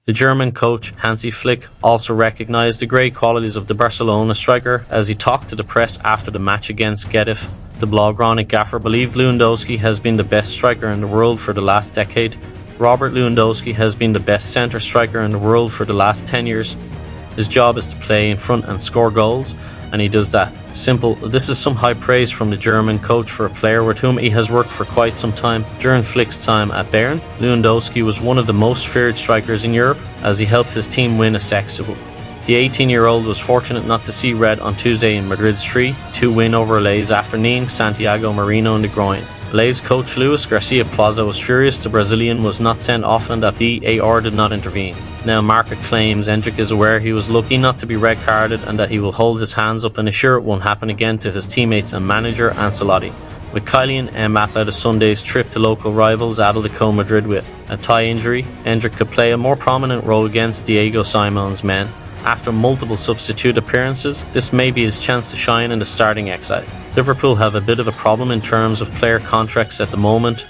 The German coach Hansi Flick also recognised the great qualities of the Barcelona striker as he talked to the press after the match against Getafe. The Blaugrana gaffer believed Lewandowski has been the best striker in the world for the last decade. Robert Lewandowski has been the best centre striker in the world for the last 10 years. His job is to play in front and score goals, and he does that. Simple. This is some high praise from the German coach for a player with whom he has worked for quite some time. During Flick's time at Bayern, Lewandowski was one of the most feared strikers in Europe as he helped his team win a sextuple. The 18-year-old was fortunate not to see red on Tuesday in Madrid's 3-2 win over Alaves after kneeing Santiago Moreno in the groin. Alaves coach Luis Garcia Plaza was furious the Brazilian was not sent off and that VAR did not intervene. Now Marca claims Endrick is aware he was lucky not to be red carded and that he will hold his hands up and assure it won't happen again to his teammates and manager Ancelotti. With Kylian Mbappe out of Sunday's trip to local rivals Atletico Madrid with a thigh injury, Endrick could play a more prominent role against Diego Simeone's men. After multiple substitute appearances, this may be his chance to shine in the starting X-side. Liverpool have a bit of a problem in terms of player contracts at the moment.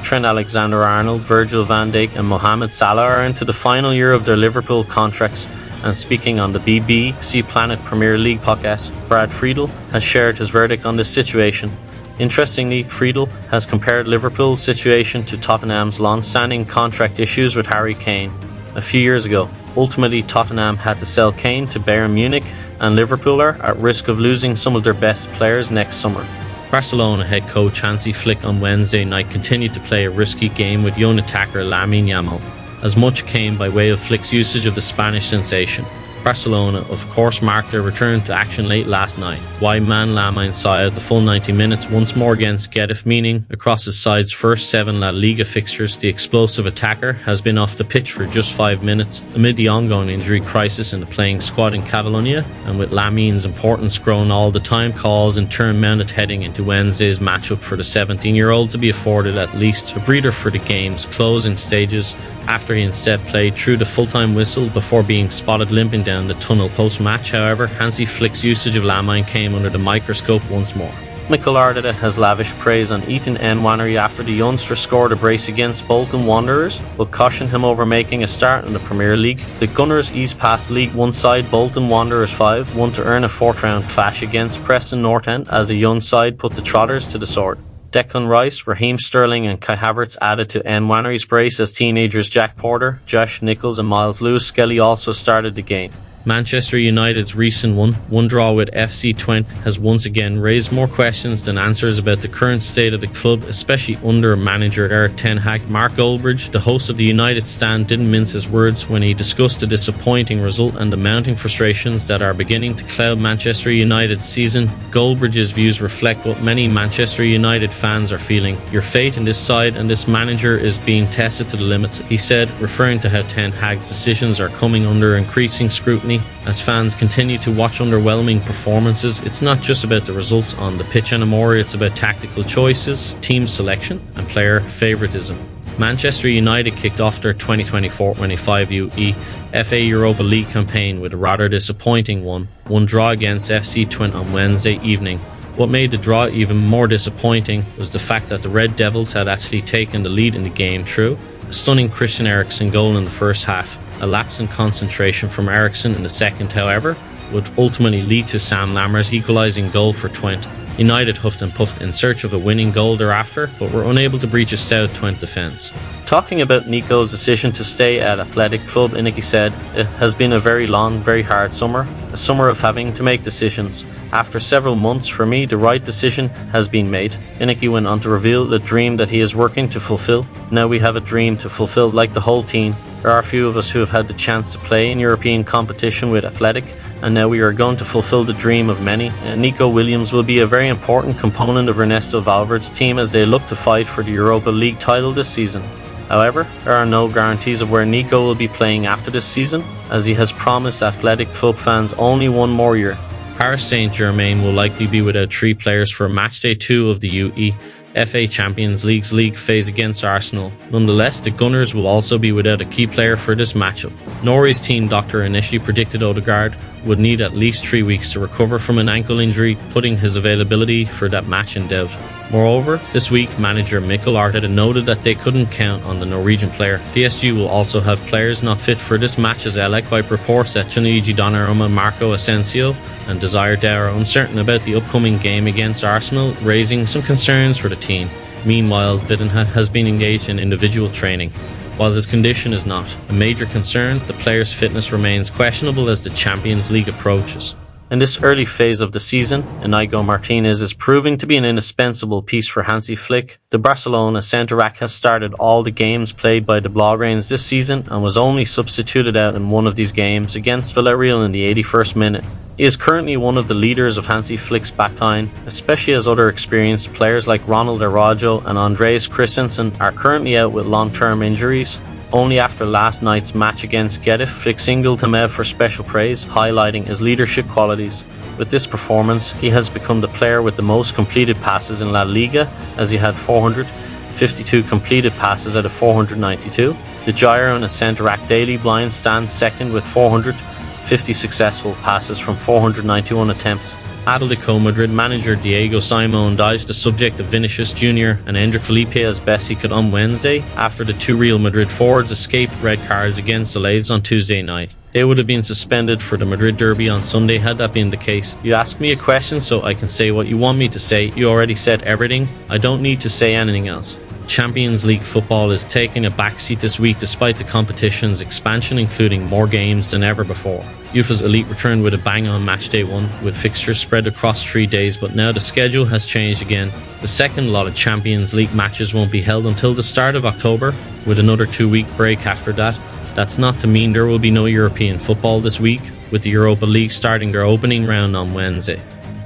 Trent Alexander-Arnold, Virgil van Dijk and Mohamed Salah are into the final year of their Liverpool contracts, and speaking on the BBC Planet Premier League podcast, Brad Friedel has shared his verdict on this situation. Interestingly, Friedel has compared Liverpool's situation to Tottenham's long-standing contract issues with Harry Kane a few years ago. Ultimately, Tottenham had to sell Kane to Bayern Munich, and Liverpool are at risk of losing some of their best players next summer. Barcelona head coach Hansi Flick on Wednesday night continued to play a risky game with young attacker Lamine Yamal. As much came by way of Flick's usage of the Spanish sensation. Barcelona, of course, marked their return to action late last night. Wide-man Lamine saw out the full 90 minutes once more against Getafe, meaning across his side's first 7 La Liga fixtures, the explosive attacker has been off the pitch for just 5 minutes amid the ongoing injury crisis in the playing squad in Catalonia, and with Lamine's importance grown all the time, calls in turn mounted heading into Wednesday's matchup for the 17-year-old to be afforded at least a breather for the game's closing stages, after he instead played through the full-time whistle before being spotted limping down the tunnel post-match. However, Hansi Flick's usage of Lamine came under the microscope once more. Mikel Arteta has lavished praise on Ethan Nwaneri after the youngster scored a brace against Bolton Wanderers, but cautioned him over making a start in the Premier League. The Gunners eased past League One side Bolton Wanderers 5-1 to earn a fourth-round clash against Preston North End as a young side put the Trotters to the sword. Declan Rice, Raheem Sterling and Kai Havertz added to Nwaneri's brace as teenagers Jack Porter, Josh Nichols and Miles Lewis-Skelly also started the game. Manchester United's recent 1-1 draw with FC Twente has once again raised more questions than answers about the current state of the club, especially under manager Erik ten Hag. Mark Goldbridge, the host of the United stand, didn't mince his words when he discussed the disappointing result and the mounting frustrations that are beginning to cloud Manchester United's season. Goldbridge's views reflect what many Manchester United fans are feeling. Your fate in this side and this manager is being tested to the limits, he said, referring to how ten Hag's decisions are coming under increasing scrutiny. As fans continue to watch underwhelming performances, it's not just about the results on the pitch anymore, it's about tactical choices, team selection and player favouritism. Manchester United kicked off their 2024-25 UEFA Europa League campaign with a rather disappointing 1-1 draw against FC Twente on Wednesday evening. What made the draw even more disappointing was the fact that the Red Devils had actually taken the lead in the game through a stunning Christian Eriksen goal in the first half. A lapse in concentration from Eriksen in the second, however, would ultimately lead to Sam Lammer's equalising goal for Twente. United huffed and puffed in search of a winning goal thereafter, but were unable to breach a stout Twente defence. Talking about Nico's decision to stay at Athletic Club, Inaki said, "It has been a very long, very hard summer, a summer of having to make decisions. After several months, for me, the right decision has been made." Inaki went on to reveal the dream that he is working to fulfill. "Now we have a dream to fulfill, like the whole team. There are a few of us who have had the chance to play in European competition with Athletic, and now we are going to fulfill the dream of many. Nico Williams will be a very important component of Ernesto Valverde's team as they look to fight for the Europa League title this season. However, there are no guarantees of where Nico will be playing after this season, as he has promised Athletic Club fans only one more year." Paris Saint-Germain will likely be without 3 players for matchday 2 of the UEFA Champions League's league phase against Arsenal. Nonetheless, the Gunners will also be without a key player for this matchup. Norway's team doctor initially predicted Odegaard would need at least 3 weeks to recover from an ankle injury, putting his availability for that match in doubt. Moreover, this week manager Mikkel Arteta noted that they couldn't count on the Norwegian player. PSG will also have players not fit for this match, as Elec by reports that Tuniji Donnarumma, Marco Asensio and Desire Dow are uncertain about the upcoming game against Arsenal, raising some concerns for the team. Meanwhile, Vidinha has been engaged in individual training. While his condition is not a major concern, the player's fitness remains questionable as the Champions League approaches. In this early phase of the season, Inigo Martinez is proving to be an indispensable piece for Hansi Flick. The Barcelona centre-back has started all the games played by the Blaugranes this season and was only substituted out in one of these games against Villarreal in the 81st minute. He is currently one of the leaders of Hansi Flick's backline, especially as other experienced players like Ronald Araujo and Andreas Christensen are currently out with long-term injuries. Only after last night's match against Getafe, Flick singled him out for special praise, highlighting his leadership qualities. With this performance, he has become the player with the most completed passes in La Liga, as he had 452 completed passes out of 492. The gyro and a centre-back Daily Blind stands second with 450 successful passes from 491 attempts. Atletico Madrid manager Diego Simon dodged the subject of Vinicius Jr. and Endrick Felipe as best he could on Wednesday after the two Real Madrid forwards escaped red cards against Alaves on Tuesday night. They would have been suspended for the Madrid derby on Sunday had that been the case. You ask me a question so I can say what you want me to say. You already said everything. I don't need to say anything else. Champions League football is taking a backseat this week despite the competition's expansion, including more games than ever before. UEFA's Elite returned with a bang on match day 1 with fixtures spread across 3 days, but now the schedule has changed again. The second lot of Champions League matches won't be held until the start of October, with another 2-week break after that. That's not to mean there will be no European football this week, with the Europa League starting their opening round on Wednesday.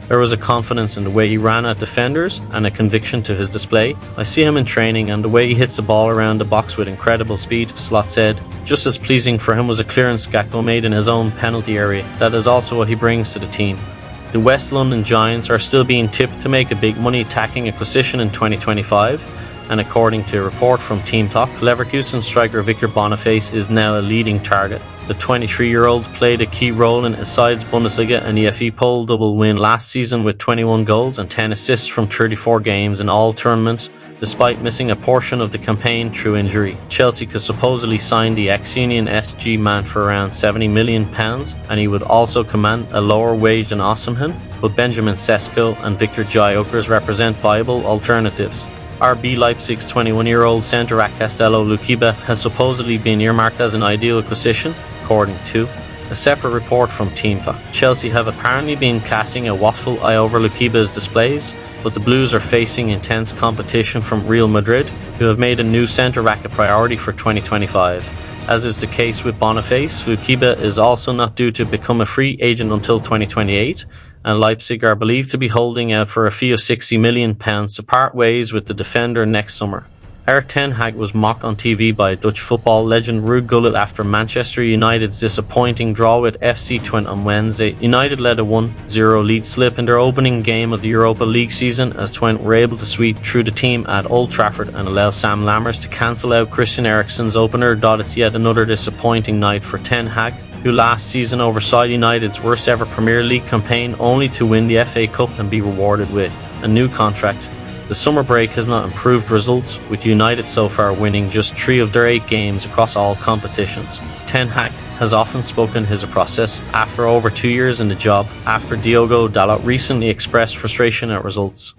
There was a confidence in the way he ran at defenders and a conviction to his display. I see him in training and the way he hits the ball around the box with incredible speed, Slot said. Just as pleasing for him was a clearance Gakpo made in his own penalty area. That is also what he brings to the team. The West London Giants are still being tipped to make a big money attacking acquisition in 2025. And according to a report from Team Talk, Leverkusen striker Victor Boniface is now a leading target. The 23-year-old played a key role in his side's Bundesliga and EFE Pole double win last season with 21 goals and 10 assists from 34 games in all tournaments, despite missing a portion of the campaign through injury. Chelsea could supposedly sign the ex-Union SG man for around £70 million, and he would also command a lower wage than Osimhen, but Benjamin Sesko and Victor Gyökeres represent viable alternatives. RB Leipzig's 21-year-old centre-back Castello Luquiba has supposedly been earmarked as an ideal acquisition, according to a separate report from Team Talk. Chelsea have apparently been casting a watchful eye over Luquiba's displays, but the Blues are facing intense competition from Real Madrid, who have made a new centre-back a priority for 2025. As is the case with Boniface, Luquiba is also not due to become a free agent until 2028, and Leipzig are believed to be holding out for a fee of £60 million to part ways with the defender next summer. Erik ten Hag was mocked on TV by Dutch football legend Ruud Gullit after Manchester United's disappointing draw with FC Twente on Wednesday. United led a 1-0 lead slip in their opening game of the Europa League season as Twente were able to sweep through the team at Old Trafford and allow Sam Lammers to cancel out Christian Eriksen's opener. It's yet another disappointing night for ten Hag, who last season oversaw United's worst ever Premier League campaign only to win the FA Cup and be rewarded with a new contract. The summer break has not improved results, with United so far winning just 3 of their 8 games across all competitions. Ten Hag has often spoken his process after over 2 years in the job, after Diogo Dalot recently expressed frustration at results.